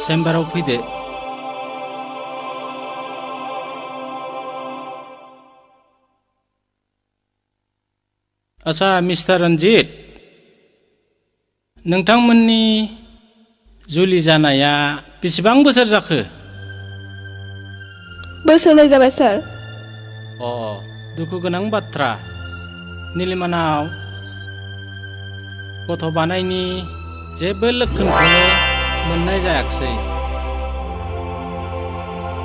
चेम्बाराव फैदो। आच्छा मिस्टार रन्जित, नोंथांमोननि जुलि जानाया बेसेबां बोसोर जाखो? बोसोरनै जाबाय सार। दुखु गोनां बाथ्रा। निलिमानाव गथ' बानायनि जेबो लक्षणखौनो मोननाय जायाखिसै।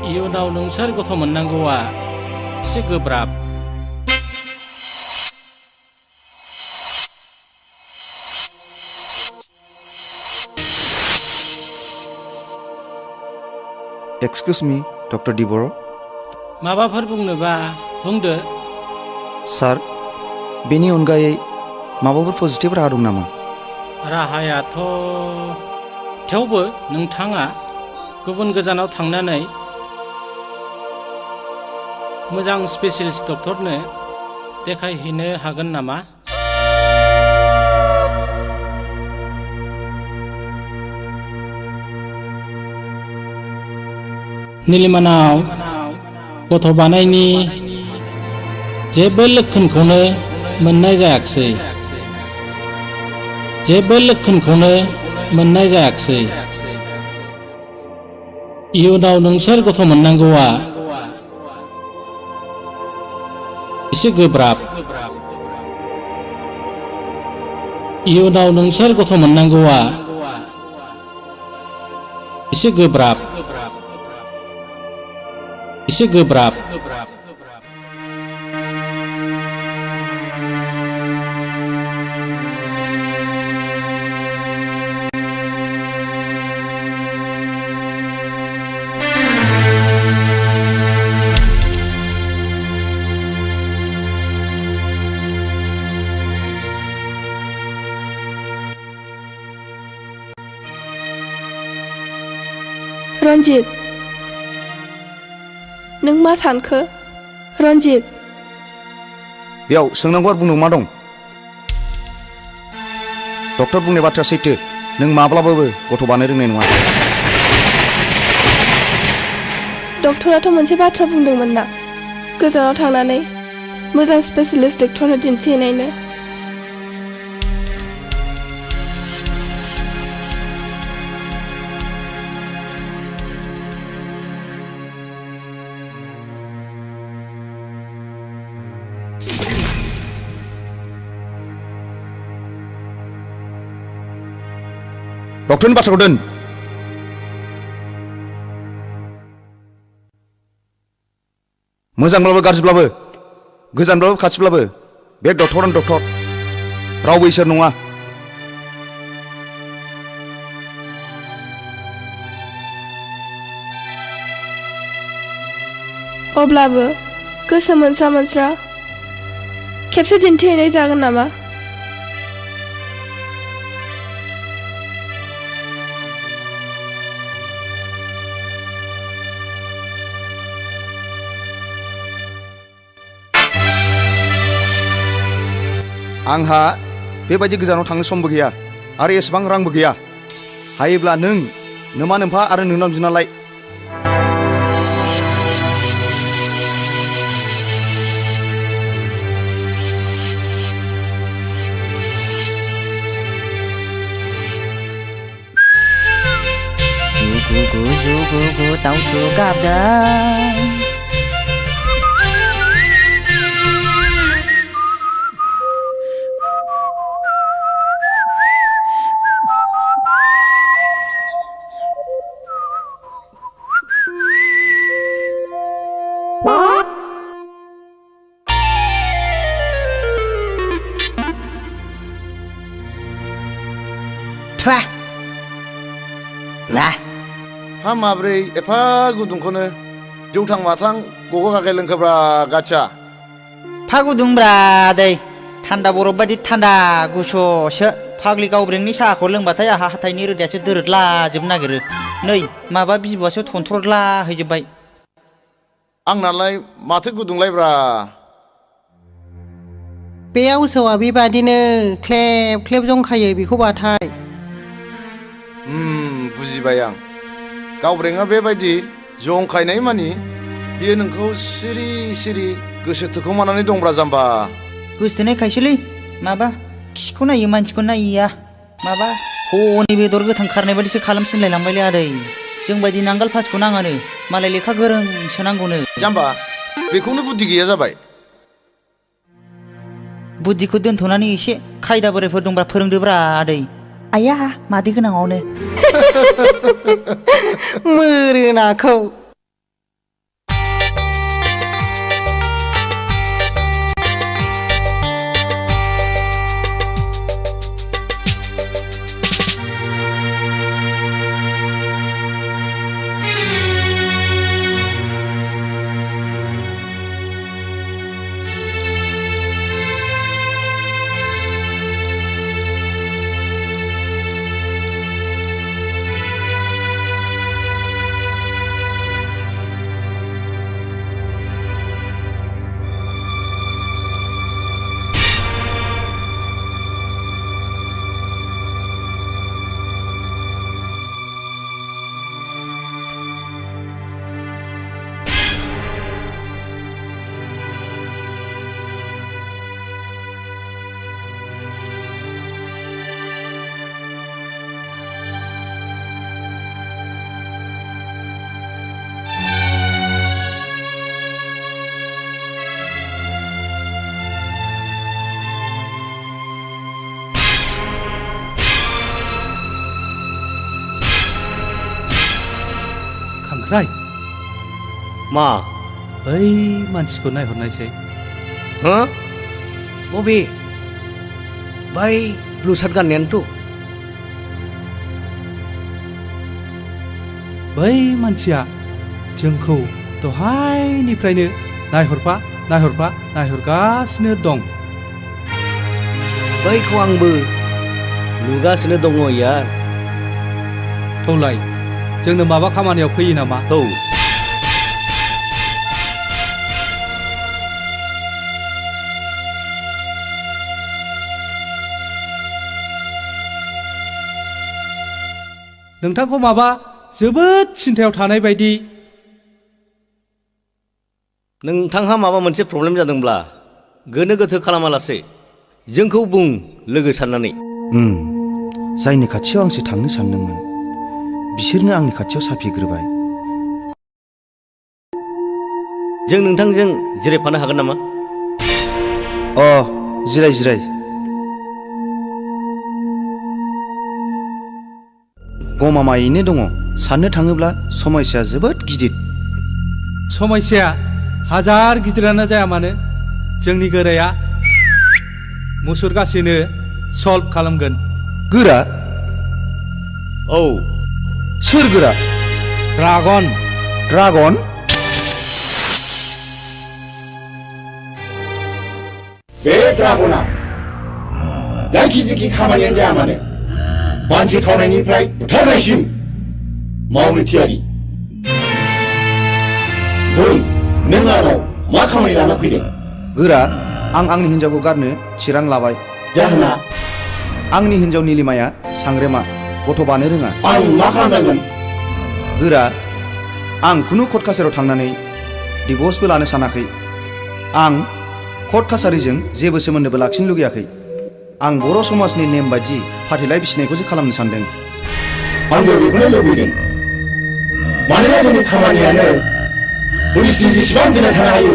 इयुनाव नोंसोर गथ' मोननांगौआ एसे गोब्राब। एक्सक्यूज मी डक्टर डिबर। माबाफोर बुंनोबा बुंदो। सार, बेनि अनगायै माबाफोर पजिटिभ राहा दं नामा? राहायाथ' थेवबो नोंथाङा गुबुन गोजानाव थांनानै मोजां स्पेसियलिस्ट डक्टरनो देखायहैनो हागोन नामा? निलिमानाव गथ' बानायनि जेबो लक्षणखौनो मोननाय जायाखिसै। इयुनाव नोंसोर गथ' मोननांगौआ एसे गोब्राब। रन्जित, नों मा सानखो? रन्जित, बेयाव सोंनांगौ आरो बुंनांगौ मा दं? डक्टर बुंनाय बाथ्राया सैथो। नों माब्लाबाबो गथ' बानायनो रोंनाय नङा। डक्टराथ' मोनसे बाथ्रा बुंदोंमोन ना, गोजानाव थांनानै मोजां स्पेसियलिस्ट डक्टरनो दिन्थिहैनायनो। डक्टरनि बाथ्राखौ दोन। मोजांब्लाबो गाज्रिब्लाबो, गोजानब्लाबो खाथिब्लाबो बे डक्टरानो डक्टर, रावबो इसोर नङा। अब्लाबो गोसो मोनस्रा खेबसे दिन्थिहैनाय जागोन नामा? आंहा बेबायदि गोजानाव थांनो समबो गैया आरो एसेबां रांबो गैया। हायोब्ला नों नोमा नोम्फा आरो नोंनाव बिनालाय। Jugu दाउथु गाबदों। हा माब्रै एफा गुदुंखौनो जौथां माथां गग' गागे लोंखोब्रा गाथिया। फा गुदुंब्रा दै, थान्दा बरफ बायदि थान्दा गुसुसो। फाग्लि गावब्रेंनि साहाखौ लोंबाथाय आहा हाथाइनि रोदायासो दोरोदला जोबनो नागिरो। नै माबा बिबुआसो थनथ्रदला हैजोब्बाय। आंनालाय माथो गुदुंलायब्रा। बे आवसोआ बेबादिनो ख्लेब ख्लेब जंखायो बेखौ बाथाय। बुजिबाय आं। गावब्रेङा बेबायदि जंखायनाय मानि बियो नोंखौ सिरि सिरि गोसो थोखोमानानै दंब्रा जाम्बा। गोसोथोनायखायसोलै माबा खिखौ नायो मानसिखौ नायिया माबा हनै बेदर गोथां खारनाय बायदिसो खालामसिनलायलांबायलै आदै। जों बायदि नांगाल फासिखौ नाङानो मालाय लेखा गोरोंसो नांगौनो। जाम्बा बेखौनो बुद्धि गैया जाबाय। बुद्धिखौ दोनथ'नानै एसे खायदा बोरायफोर दंब्रा फोरोंदोब्रा आदै। आया मादै गोनाङावनो मोरोनाखौ खांख्राइ मा बै मानसिखौ नायहरनायसै। हो बबे बै ब्लु सार्ट गाननायानोथ'। बै मानसिया जोंखौ दहायनिफ्रायनो नायहरगासिनो दं। बैखौ आंबो नुगासिनो दङ यार। थौलाय जोंनो माबा खामानियाव फैयो नामा? औ नोंथांखौ माबा जोबोद सिन्थायाव थानाय बायदि। नोंथांहा माबा मोनसे प्रब्लेम जादोंब्ला गोनो गोथो खालामालासे जोंखौ बुं लोगो साननानै। जायनि खाथियाव आंसो थांनो सानदोंमोन बिसोरनो आंनि खाथियाव साफिग्रोबाय। जों नोंथांजों जिरायफानो हागोन नामा? जिराय गमामायैनो दङ। साननो थाङोब्ला समस्याया जोबोद गिदिर। समस्याया हाजार गिदिरानो जाया मानो जोंनि गोराया मुसुरगासिनो सल्भ खालामगोन। गोरा? औ सोर गोरा? ड्रागन। ड्रागन? बे ड्रागना जायखिजाया खामानियानो जाया मानो मानसि खावनायनिफ्राय बुथारनायसिम मावनो थियारि। बुं नों आंनाव मा खामानि लाना फैदों? गोरा, आं आंनि हिन्जावखौ गारनो थिरां लाबाय। जाहोना? आंनि हिन्जाव निलिमाया सांग्रेमा, गथ' बानो रोङा। आं मा खालामनांगोन? गोरा, आं खुनु कर्ट कासारियाव थांनानै डिभर्सबो लानो सानाखै। आं कर्ट कासारिजों जेबो सोमोन्दोबो लाखिनो लुगैयाखै। आं बर' समाजनि नेम बायदि फाथैलाइ बिसिनायखौसो खालामनो सानदों। आंबो बेखौनो लुबैदों। मानोना जोंनि खामानियानो पुलिसनि जेसेबां गोजान थानो हायो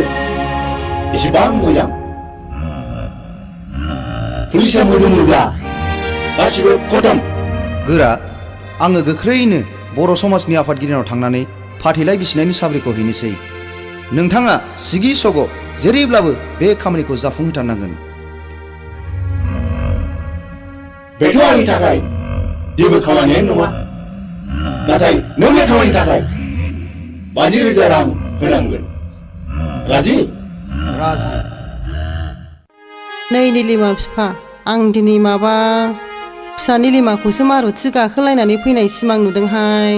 एसेबां मोजां। पुलिसा मोदोमोब्ला गासिबो खतम। गोरा, आङो गोख्रैनो बर' समाजनि आफादगिरिनाव थांनानै फाथैलाइ बिसिनायनि साब्रैखौ हैनोसै। नोंथाङा सिगि सग' जेरैब्लाबो बे खामानिखौ जाफुंहोथारनांगोन। बेथ' आंनि थाखाय जेबो खामानियानो नङा। नाथाय नों बे खामानिनि थाखाय 50,000 रां होनांगोन। राजि? राजि। नै निलिमा बिफा, आं दिनै माबा फिसा निलिमाखौसो मारुथि गाखोलायनानै फैनाय सिमां नुदोंहाय।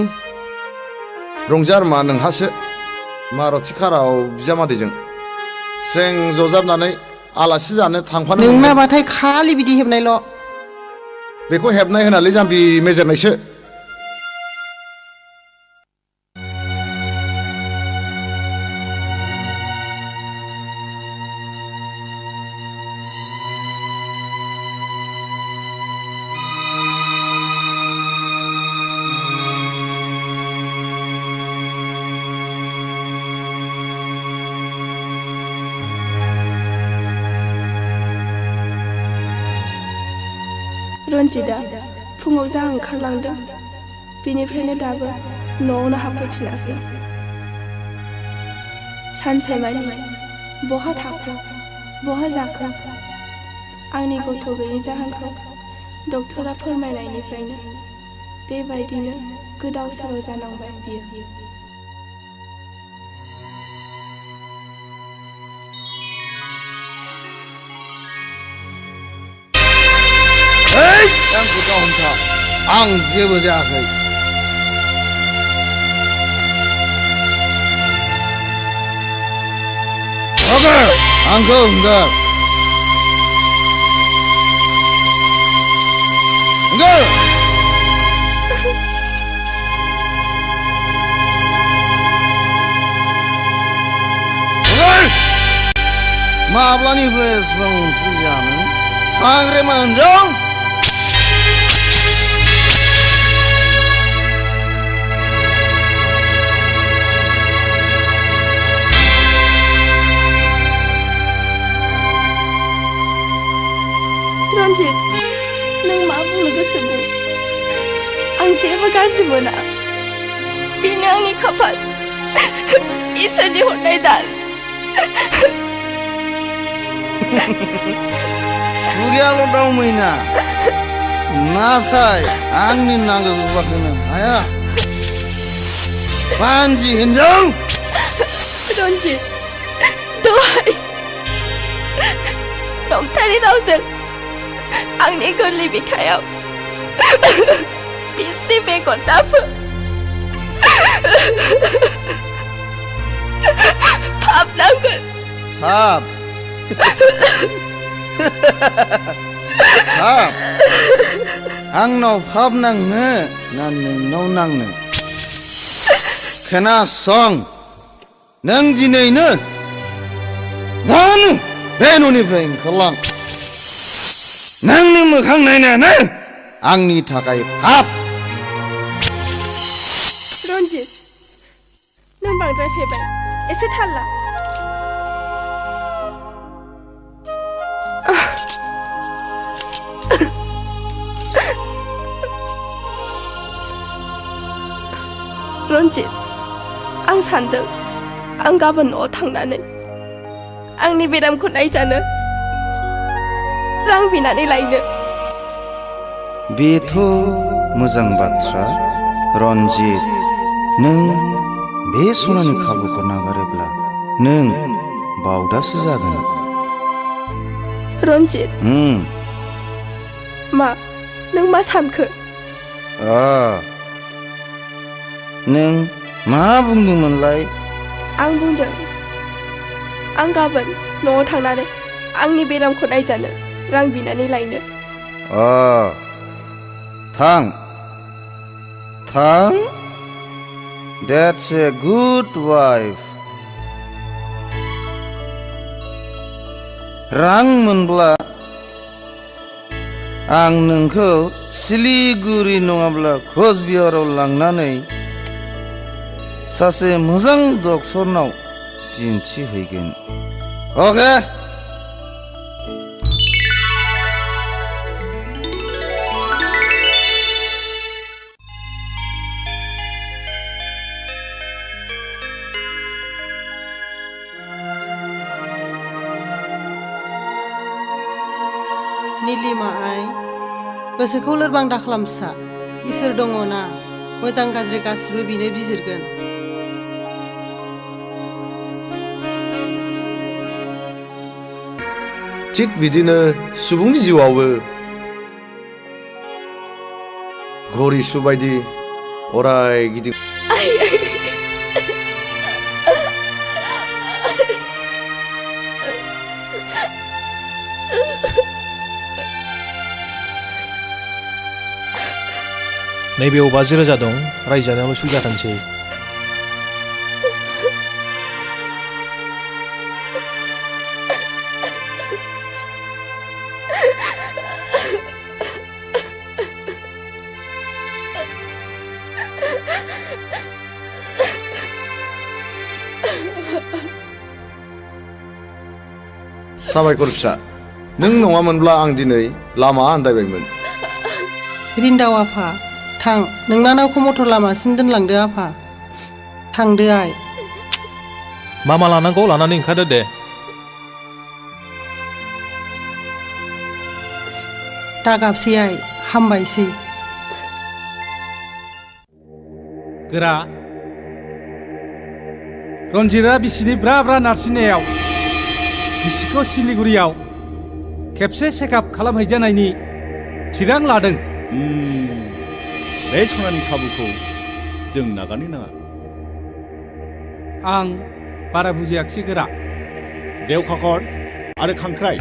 रंजार मा नोंहासो मारुथि काराव बिजामादैजों स्रें जजाबनानै आलासि जानो थांफानो मोनगोन। नोंनाबाथाय खालि बिदि हेबनायल'। बेखौ हेबनाय होनालै जाम्बि मेजेरनायसो। रन्जितआ फुङाव जा ओंखारलांदों बिनिफ्रायनो दाबो न'आवनो हाबफैफिनाखै। सानसेमानि बहा थाखो बहा जाखो आंनि गथ' गैयै जाहोनखौ डक्टरा फोरमायनायनिफ्रायनो बेबायदिनो गोदाव सोराव जानांबाय बियो। आंखौ दाहमथा आं जेबो जायाखै। आंखौ हंगार माब्लानिफ्राय एसेबां फुजानो सांग्रेमा होनजों रन्जित नों मा बुंनो गोसो बुं आं जेबो गाज्रि मोना बेनो आंनि खाफाल इसोरनि हरनाय दान। खुगायाल' दावमैना नाथाय आंनि नांगौ होनो हाया पानजि हिन्जाव। रन्जित दहाय नंथारै रावजों आंनि गोरलै बिखायाव बिसनि बेगर दाफो पाप नांगोन। पाप पाप आंनाव पाप नांनो ना नोंनाव नांनो? खोनासं नों दिनैनो दानो बे न'निफ्राय ओंखारलां। नोंनि मोखां नायनायानो आंनि थाखाय पाप। रन्जित नों बांद्राय फेबाय एसे थाल ला। रन्जित आं सान्दों आं गाबोन न'आव थांनानै आंनि बेरामखौ नायजानो रां बिनानै लायनो। बेथ' मोजां बाथ्रा रन्जित। नों बे सनानि खाबुखौ नागारोब्ला नों बावदासो जागोन। रन्जित मा नों मा सानखो? नों मा बुंदोंमोनलाय? आं बुंदों आं गाबोन न'आव थांनानै आंनि बेरामखौ नायजानो रां बिनानै लायनो। थां थां That's a good wife. रां मोनब्ला आं नोंखौ सिलिगुरि नङाब्ला कचबिहाराव लांनानै सासे मोजां डक्टरनाव दिन्थिहैगोन। अके? निलिमा आइ गोसोखौ लोरबां दाखालाम फिसा। इसोर दङ ना मोजां गाज्रि गासिबो बिनो बिजिरगोन। थिग बिदिनो सुबुंनि जिउआवबो घरि सुबायदि अराय गिदिं नैबेयाव 50,000 दं रायजानायावल' सुबिदा थांसै। साबायखर फिसा नों नङामोनब्ला आं दिनै लामा आन्दायबायमोन। रिन्दाव आफा थां नोंनानावखौ मटर लामासिम दोनलांदो आफा थांदो आइ मा मा लानांगौ लानानै ओंखारदो दे दागाबसै आइ हामबायसै गोरा रन्जितआ बिसिनि ब्रा ब्रा नारसिननायाव बिसिखौ सिलिगुरियाव खेबसे चेकआप खालामहैजानायनि थिरां लादों। बे सनानि खाबुखौ जों नागारनो नाङा। आं बारा बुजियाखिसै गोरा। देवखाखर आरो खांख्राइ